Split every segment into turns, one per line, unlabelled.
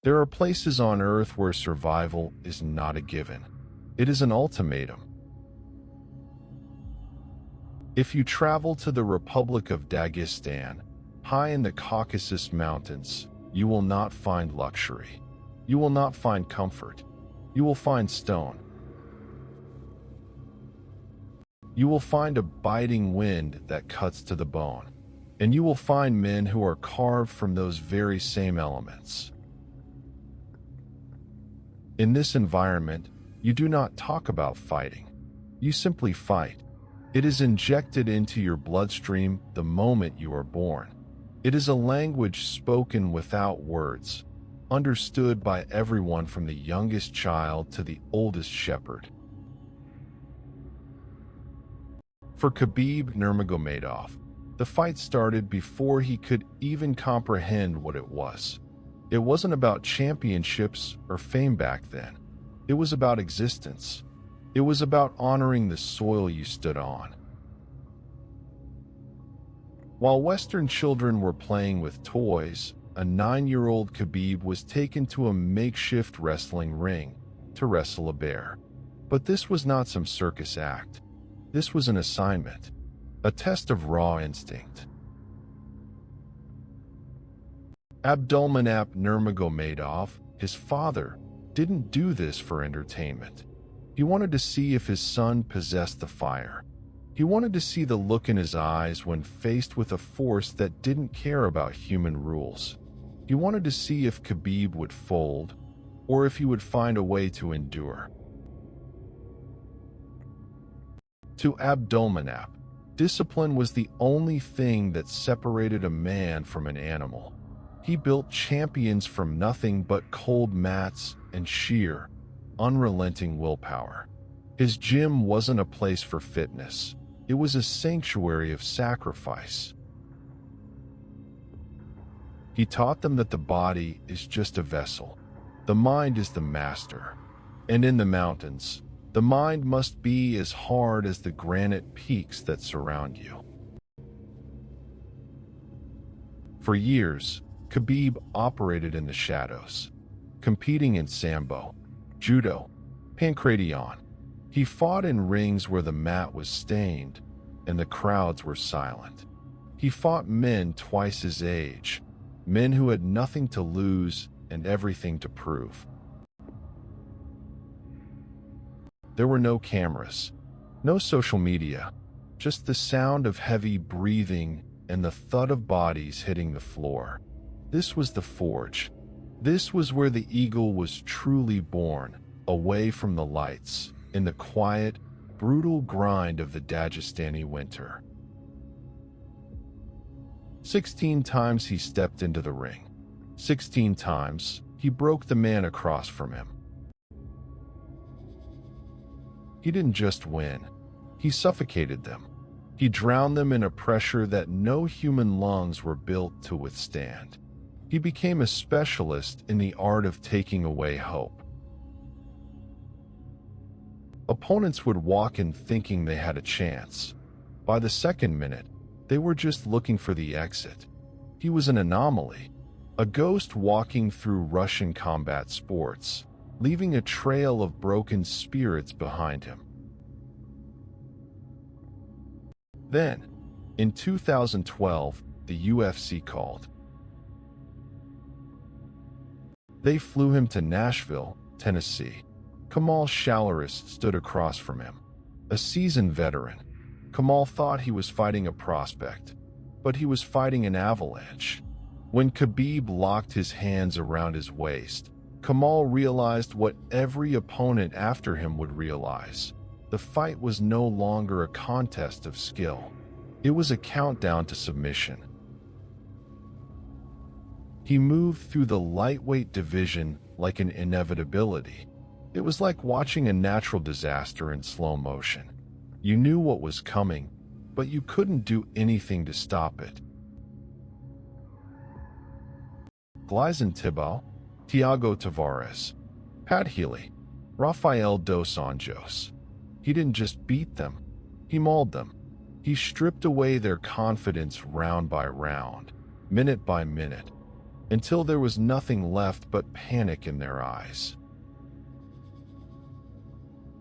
There are places on Earth where survival is not a given. It is an ultimatum. If you travel to the Republic of Dagestan, high in the Caucasus Mountains, you will not find luxury. You will not find comfort. You will find stone. You will find a biting wind that cuts to the bone. And you will find men who are carved from those very same elements. In this environment, you do not talk about fighting. You simply fight. It is injected into your bloodstream the moment you are born. It is a language spoken without words, understood by everyone from the youngest child to the oldest shepherd. For Khabib Nurmagomedov, the fight started before he could even comprehend what it was. It wasn't about championships or fame back then. It was about existence. It was about honoring the soil you stood on. While Western children were playing with toys, a 9-year-old Khabib was taken to a makeshift wrestling ring to wrestle a bear. But this was not some circus act. This was an assignment, a test of raw instinct. Abdulmanap Nurmagomedov, his father, didn't do this for entertainment. He wanted to see if his son possessed the fire. He wanted to see the look in his eyes when faced with a force that didn't care about human rules. He wanted to see if Khabib would fold, or if he would find a way to endure. To Abdulmanap, discipline was the only thing that separated a man from an animal. He built champions from nothing but cold mats and sheer, unrelenting willpower. His gym wasn't a place for fitness. It was a sanctuary of sacrifice. He taught them that the body is just a vessel. The mind is the master. And in the mountains, the mind must be as hard as the granite peaks that surround you. For years, Khabib operated in the shadows, competing in sambo, judo, pancration. He fought in rings where the mat was stained and the crowds were silent. He fought men twice his age, men who had nothing to lose and everything to prove. There were no cameras, no social media, just the sound of heavy breathing and the thud of bodies hitting the floor. This was the forge. This was where the eagle was truly born, away from the lights, in the quiet, brutal grind of the Dagestani winter. 16 times he stepped into the ring. 16 times he broke the man across from him. He didn't just win. He suffocated them. He drowned them in a pressure that no human lungs were built to withstand. He became a specialist in the art of taking away hope. Opponents would walk in thinking they had a chance. By the second minute, they were just looking for the exit. He was an anomaly, a ghost walking through Russian combat sports, leaving a trail of broken spirits behind him. Then, in 2012, the UFC called. They flew him to Nashville, Tennessee. Kamal Shalaris stood across from him, a seasoned veteran. Kamal thought he was fighting a prospect, but he was fighting an avalanche. When Khabib locked his hands around his waist, Kamal realized what every opponent after him would realize. The fight was no longer a contest of skill. It was a countdown to submission. He moved through the lightweight division like an inevitability. It was like watching a natural disaster in slow motion. You knew what was coming, but you couldn't do anything to stop it. Gleison Tibau, Thiago Tavares, Pat Healy, Rafael dos Anjos. He didn't just beat them, he mauled them. He stripped away their confidence round by round, minute by minute. until there was nothing left but panic in their eyes.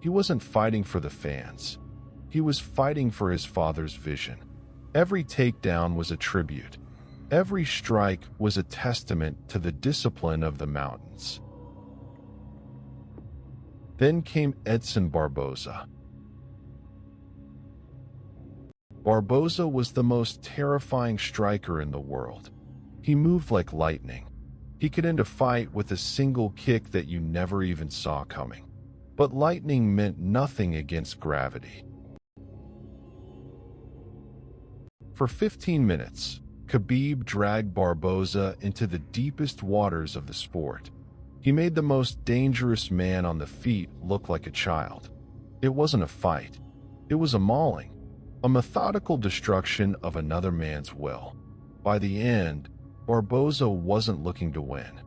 He wasn't fighting for the fans. He was fighting for his father's vision. Every takedown was a tribute. Every strike was a testament to the discipline of the mountains. Then came Edson Barboza. Barboza was the most terrifying striker in the world. He moved like lightning. He could end a fight with a single kick that you never even saw coming. But lightning meant nothing against gravity. For 15 minutes, Khabib dragged Barboza into the deepest waters of the sport. He made the most dangerous man on the feet look like a child. It wasn't a fight. It was a mauling, a methodical destruction of another man's will. By the end, Barboza wasn't looking to win.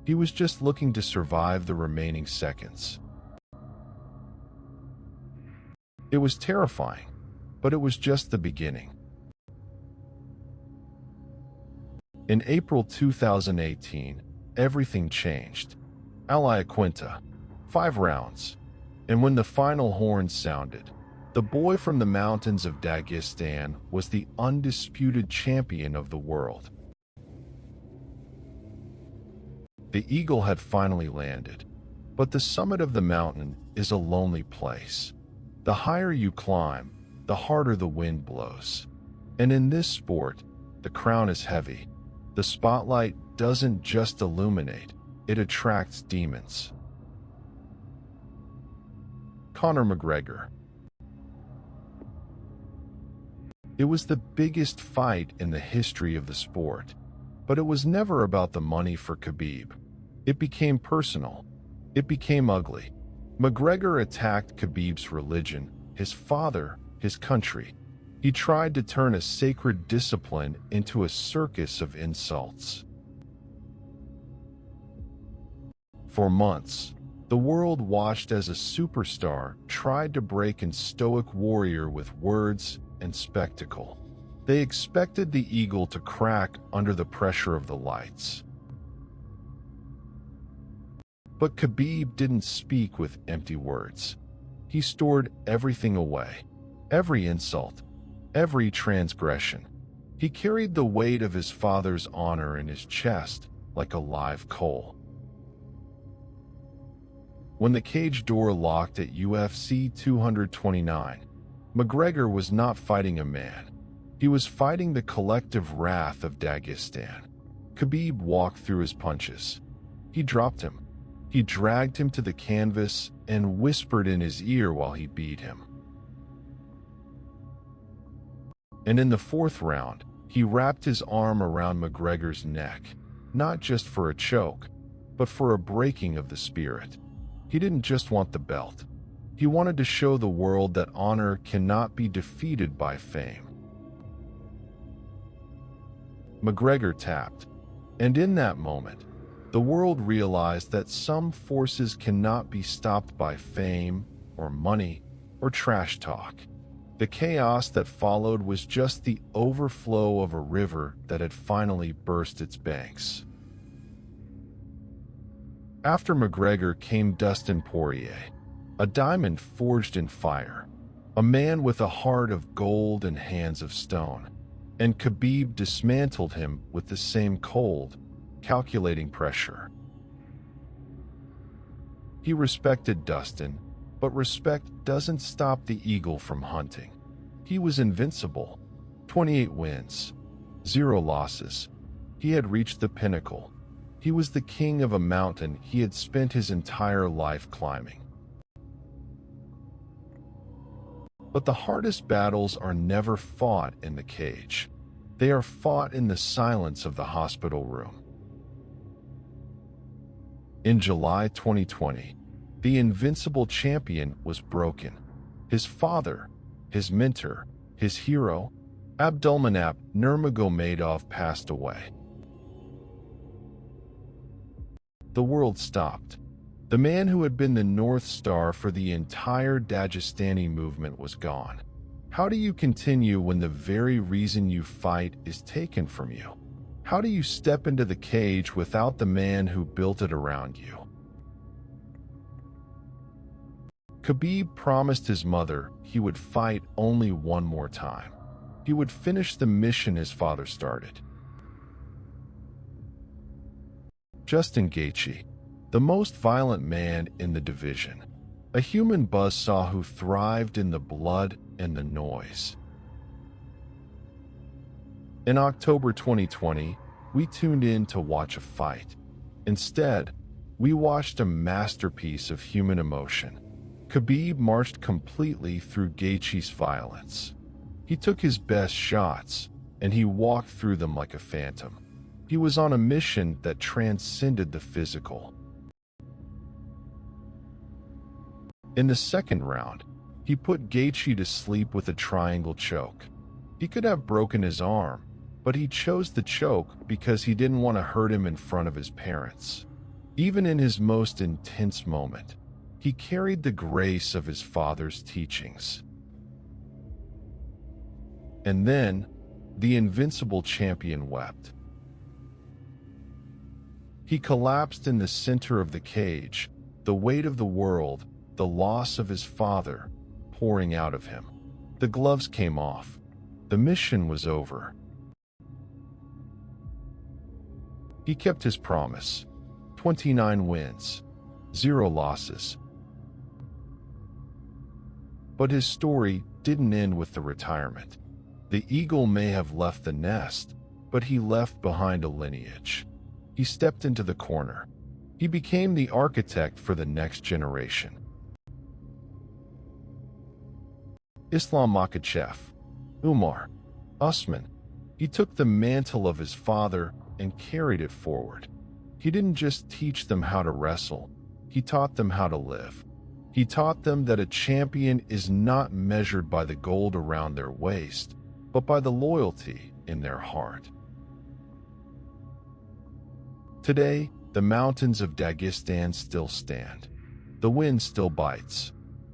He was just looking to survive the remaining seconds. It was terrifying, but it was just the beginning. In April 2018, everything changed. Alaya Quinta, 5 rounds. And when the final horn sounded, the boy from the mountains of Dagestan was the undisputed champion of the world. The eagle had finally landed, but the summit of the mountain is a lonely place. The higher you climb, the harder the wind blows. And in this sport, the crown is heavy. The spotlight doesn't just illuminate, it attracts demons. Conor McGregor. It was the biggest fight in the history of the sport, but it was never about the money for Khabib. It became personal. It became ugly. McGregor attacked Khabib's religion, his father, his country. He tried to turn a sacred discipline into a circus of insults. For months, the world watched as a superstar tried to break in stoic warrior with words and spectacle. They expected the eagle to crack under the pressure of the lights. But Khabib didn't speak with empty words. He stored everything away, every insult, every transgression. He carried the weight of his father's honor in his chest like a live coal. When the cage door locked at UFC 229, McGregor was not fighting a man. He was fighting the collective wrath of Dagestan. Khabib walked through his punches. He dropped him. He dragged him to the canvas and whispered in his ear while he beat him. And in the 4th round, he wrapped his arm around McGregor's neck, not just for a choke, but for a breaking of the spirit. He didn't just want the belt. He wanted to show the world that honor cannot be defeated by fame. McGregor tapped, and in that moment, the world realized that some forces cannot be stopped by fame or money or trash talk. The chaos that followed was just the overflow of a river that had finally burst its banks. After McGregor came Dustin Poirier, a diamond forged in fire, a man with a heart of gold and hands of stone, and Khabib dismantled him with the same cold, calculating pressure. He respected Dustin, but respect doesn't stop the eagle from hunting. He was invincible. 28 wins, 0 losses. He had reached the pinnacle. He was the king of a mountain he had spent his entire life climbing. But the hardest battles are never fought in the cage. They are fought in the silence of the hospital room. In July 2020, the invincible champion was broken. His father, his mentor, his hero, Abdulmanap Nurmagomedov passed away. The world stopped. The man who had been the North Star for the entire Dagestani movement was gone. How do you continue when the very reason you fight is taken from you? How do you step into the cage without the man who built it around you? Khabib promised his mother he would fight only one more time. He would finish the mission his father started. Justin Gaethje, the most violent man in the division, a human buzzsaw who thrived in the blood and the noise. In October 2020, we tuned in to watch a fight. Instead, we watched a masterpiece of human emotion. Khabib marched completely through Gaethje's violence. He took his best shots, and he walked through them like a phantom. He was on a mission that transcended the physical. In the second round, he put Gaethje to sleep with a triangle choke. He could have broken his arm, but he chose the choke because he didn't want to hurt him in front of his parents. Even in his most intense moment, he carried the grace of his father's teachings. And then, the invincible champion wept. He collapsed in the center of the cage, the weight of the world, the loss of his father, pouring out of him. The gloves came off. The mission was over. He kept his promise. 29 wins, 0 losses. But his story didn't end with the retirement. The eagle may have left the nest, but he left behind a lineage. He stepped into the corner. He became the architect for the next generation. Islam Makhachev, Umar, Usman. He took the mantle of his father and carried it forward. He didn't just teach them how to wrestle, he taught them how to live. He taught them that a champion is not measured by the gold around their waist, but by the loyalty in their heart. Today, the mountains of Dagestan still stand. The wind still bites,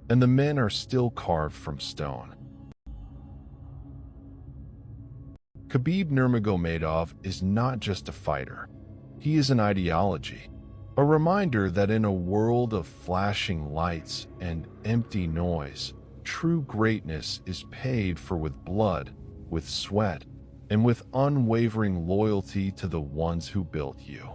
and the men are still carved from stone. Khabib Nurmagomedov is not just a fighter. He is an ideology, a reminder that in a world of flashing lights and empty noise, true greatness is paid for with blood, with sweat, and with unwavering loyalty to the ones who built you.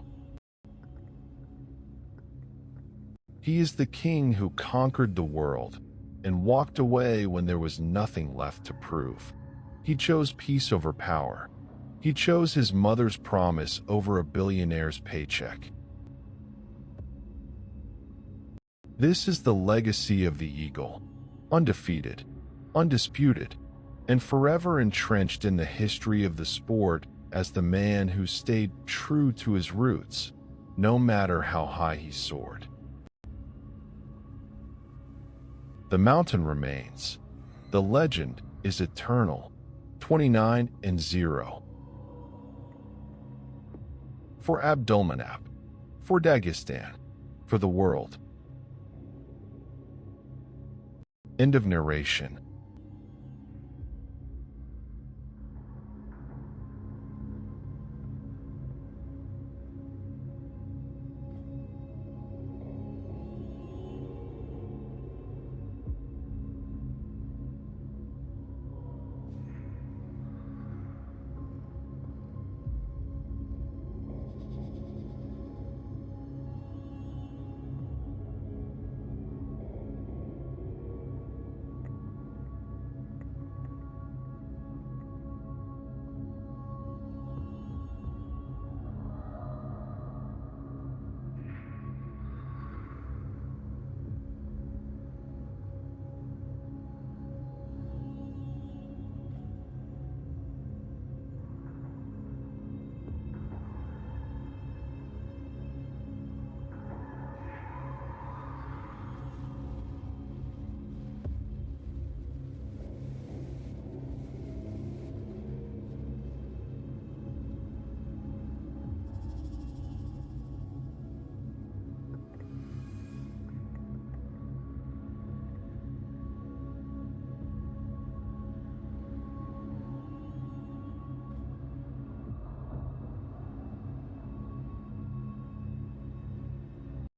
He is the king who conquered the world and walked away when there was nothing left to prove. He chose peace over power. He chose his mother's promise over a billionaire's paycheck. This is the legacy of the eagle, undefeated, undisputed, and forever entrenched in the history of the sport as the man who stayed true to his roots, no matter how high he soared. The mountain remains. The legend is eternal. 29-0. For Abdulmanap, for Dagestan, for the world. End of narration.